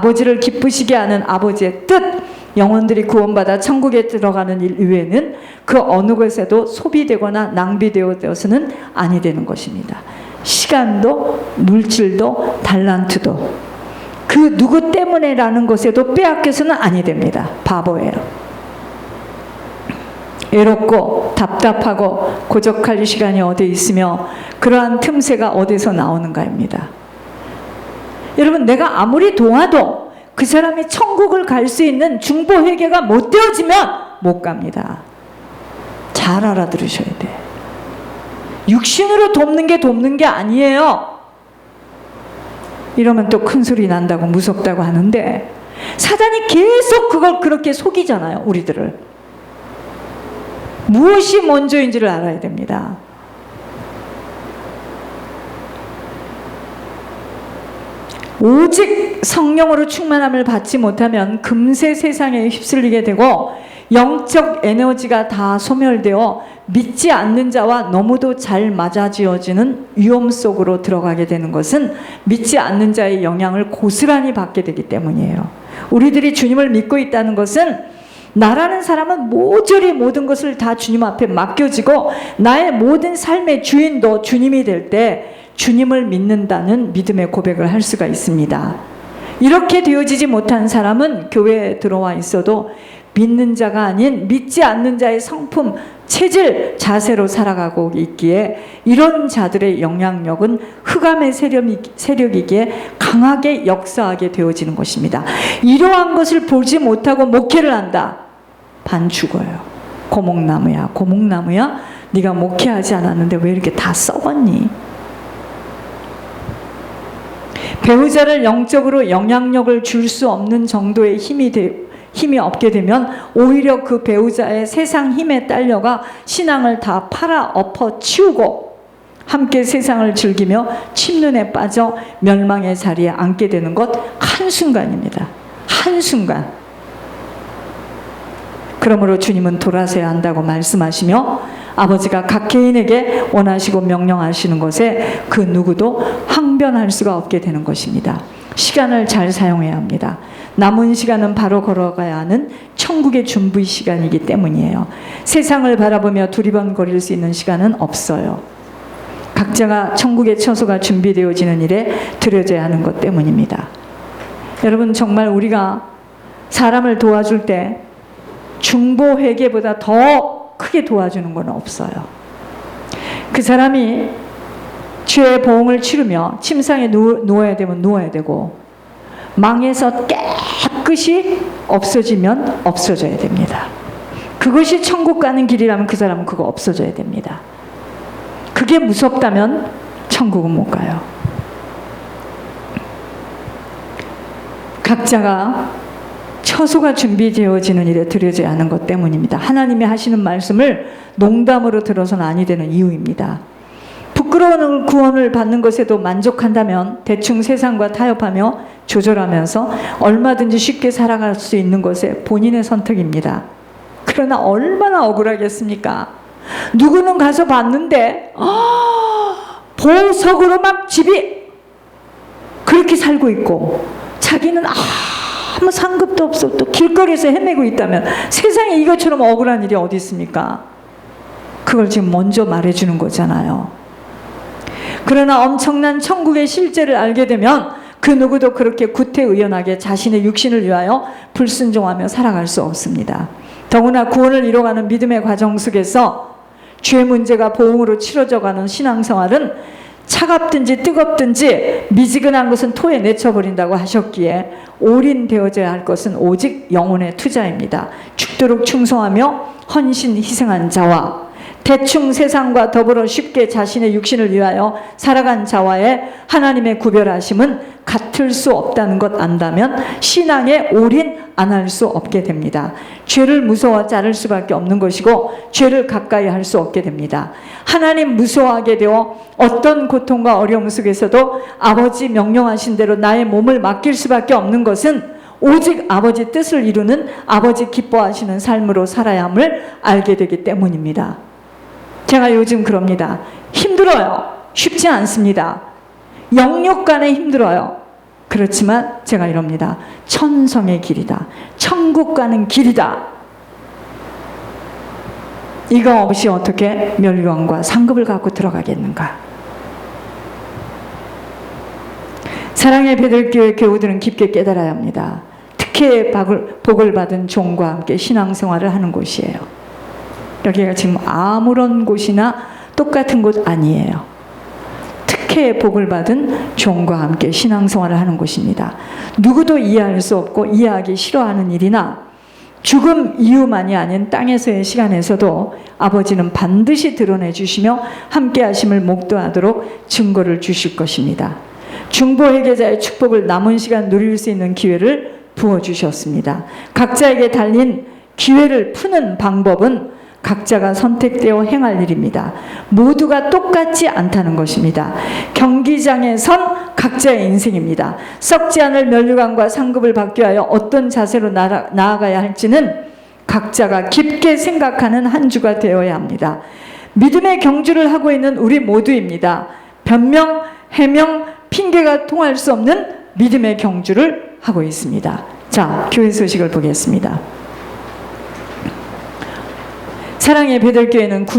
아버지를 기쁘시게 하는 아버지의 뜻, 영혼들이 구원받아 천국에 들어가는 일 이외에는 그 어느 것에도 소비되거나 낭비되어서는 아니 되는 것입니다. 시간도 물질도 달란트도 그 누구 때문에라는 것에도 빼앗겨서는 아니 됩니다. 바보예요. 외롭고 답답하고 고적할 시간이 어디 있으며 그러한 틈새가 어디서 나오는가입니다. 여러분, 내가 아무리 도와도 그 사람이 천국을 갈 수 있는 중보 회개가 못 되어지면 못 갑니다. 잘 알아들으셔야 돼. 육신으로 돕는 게 아니에요. 이러면 또 큰 소리 난다고 무섭다고 하는데 사단이 계속 그걸 그렇게 속이잖아요. 우리들을. 무엇이 먼저인지를 알아야 됩니다. 오직 성령으로 충만함을 받지 못하면 금세 세상에 휩쓸리게 되고 영적 에너지가 다 소멸되어 믿지 않는 자와 너무도 잘 맞아지어지는 위험 속으로 들어가게 되는 것은 믿지 않는 자의 영향을 고스란히 받게 되기 때문이에요. 우리들이 주님을 믿고 있다는 것은 나라는 사람은 모조리 모든 것을 다 주님 앞에 맡겨지고 나의 모든 삶의 주인도 주님이 될 때 주님을 믿는다는 믿음의 고백을 할 수가 있습니다. 이렇게 되어지지 못한 사람은 교회에 들어와 있어도 믿는 자가 아닌 믿지 않는 자의 성품, 체질, 자세로 살아가고 있기에 이런 자들의 영향력은 흑암의 세력이기에 강하게 역사하게 되어지는 것입니다. 이러한 것을 보지 못하고 목회를 한다. 반 죽어요. 고목나무야, 고목나무야, 네가 목회하지 않았는데 왜 이렇게 다 썩었니? 배우자를 영적으로 영향력을 줄 수 없는 정도의 힘이 없게 되면 오히려 그 배우자의 세상 힘에 딸려가 신앙을 다 팔아 엎어 치우고 함께 세상을 즐기며 침륜에 빠져 멸망의 자리에 앉게 되는 것 한순간입니다. 한순간. 그러므로 주님은 돌아서야 한다고 말씀하시며 아버지가 각 개인에게 원하시고 명령하시는 것에 그 누구도 항변할 수가 없게 되는 것입니다. 시간을 잘 사용해야 합니다. 남은 시간은 바로 걸어가야 하는 천국의 준비 시간이기 때문이에요. 세상을 바라보며 두리번거릴 수 있는 시간은 없어요. 각자가 천국의 처소가 준비되어지는 일에 들여져야 하는 것 때문입니다. 여러분, 정말 우리가 사람을 도와줄 때 중보 회개보다 더 크게 도와주는 건 없어요. 그 사람이 죄의 보응을 치르며 침상에 누워야 되면 누워야 되고 망해서 깨끗이 없어지면 없어져야 됩니다. 그것이 천국 가는 길이라면 그 사람은 그거 없어져야 됩니다. 그게 무섭다면 천국은 못 가요. 각자가 처소가 준비되어지는 일에 들여져야 하는 것 때문입니다. 하나님이 하시는 말씀을 농담으로 들어서는 아니 되는 이유입니다. 부끄러운 구원을 받는 것에도 만족한다면 대충 세상과 타협하며 조절하면서 얼마든지 쉽게 살아갈 수 있는 것에 본인의 선택입니다. 그러나 얼마나 억울하겠습니까? 누구는 가서 봤는데 보석으로 막 집이 그렇게 살고 있고 자기는 아무 상급도 없어 또 길거리에서 헤매고 있다면 세상에 이것처럼 억울한 일이 어디 있습니까? 그걸 지금 먼저 말해주는 거잖아요. 그러나 엄청난 천국의 실제를 알게 되면 그 누구도 그렇게 구태의연하게 자신의 육신을 위하여 불순종하며 살아갈 수 없습니다. 더구나 구원을 이뤄가는 믿음의 과정 속에서 죄 문제가 보응으로 치러져가는 신앙생활은 차갑든지 뜨겁든지 미지근한 것은 토에 내쳐버린다고 하셨기에 올인되어져야 할 것은 오직 영혼의 투자입니다. 죽도록 충성하며 헌신 희생한 자와 대충 세상과 더불어 쉽게 자신의 육신을 위하여 살아간 자와의 하나님의 구별하심은 같을 수 없다는 것 안다면 신앙에 올인 안 할 수 없게 됩니다. 죄를 무서워 자를 수밖에 없는 것이고 죄를 가까이 할 수 없게 됩니다. 하나님 무서워하게 되어 어떤 고통과 어려움 속에서도 아버지 명령하신 대로 나의 몸을 맡길 수밖에 없는 것은 오직 아버지 뜻을 이루는 아버지 기뻐하시는 삶으로 살아야 함을 알게 되기 때문입니다. 제가 요즘 그럽니다. 힘들어요. 쉽지 않습니다. 영역 간에 힘들어요. 그렇지만 제가 이럽니다. 천성의 길이다. 천국 가는 길이다. 이거 없이 어떻게 멸류관과 상급을 갖고 들어가겠는가? 사랑의 베들교회 교우들은 깊게 깨달아야 합니다. 특혜의 복을 받은 종과 함께 신앙생활을 하는 곳이에요. 여기가 지금 아무런 곳이나 똑같은 곳 아니에요. 특혜의 복을 받은 종과 함께 신앙생활을 하는 곳입니다. 누구도 이해할 수 없고 이해하기 싫어하는 일이나 죽음 이후만이 아닌 땅에서의 시간에서도 아버지는 반드시 드러내 주시며 함께 하심을 목도하도록 증거를 주실 것입니다. 중보회계자의 축복을 남은 시간 누릴 수 있는 기회를 부어주셨습니다. 각자에게 달린 기회를 푸는 방법은 각자가 선택되어 행할 일입니다. 모두가 똑같지 않다는 것입니다. 경기장에 선 각자의 인생입니다. 썩지 않을 멸류관과 상급을 받기 위하여 어떤 자세로 나아가야 할지는 각자가 깊게 생각하는 한 주가 되어야 합니다. 믿음의 경주를 하고 있는 우리 모두입니다. 변명, 해명, 핑계가 통할 수 없는 믿음의 경주를 하고 있습니다. 자, 교회 소식을 보겠습니다. 사랑의 베들교회는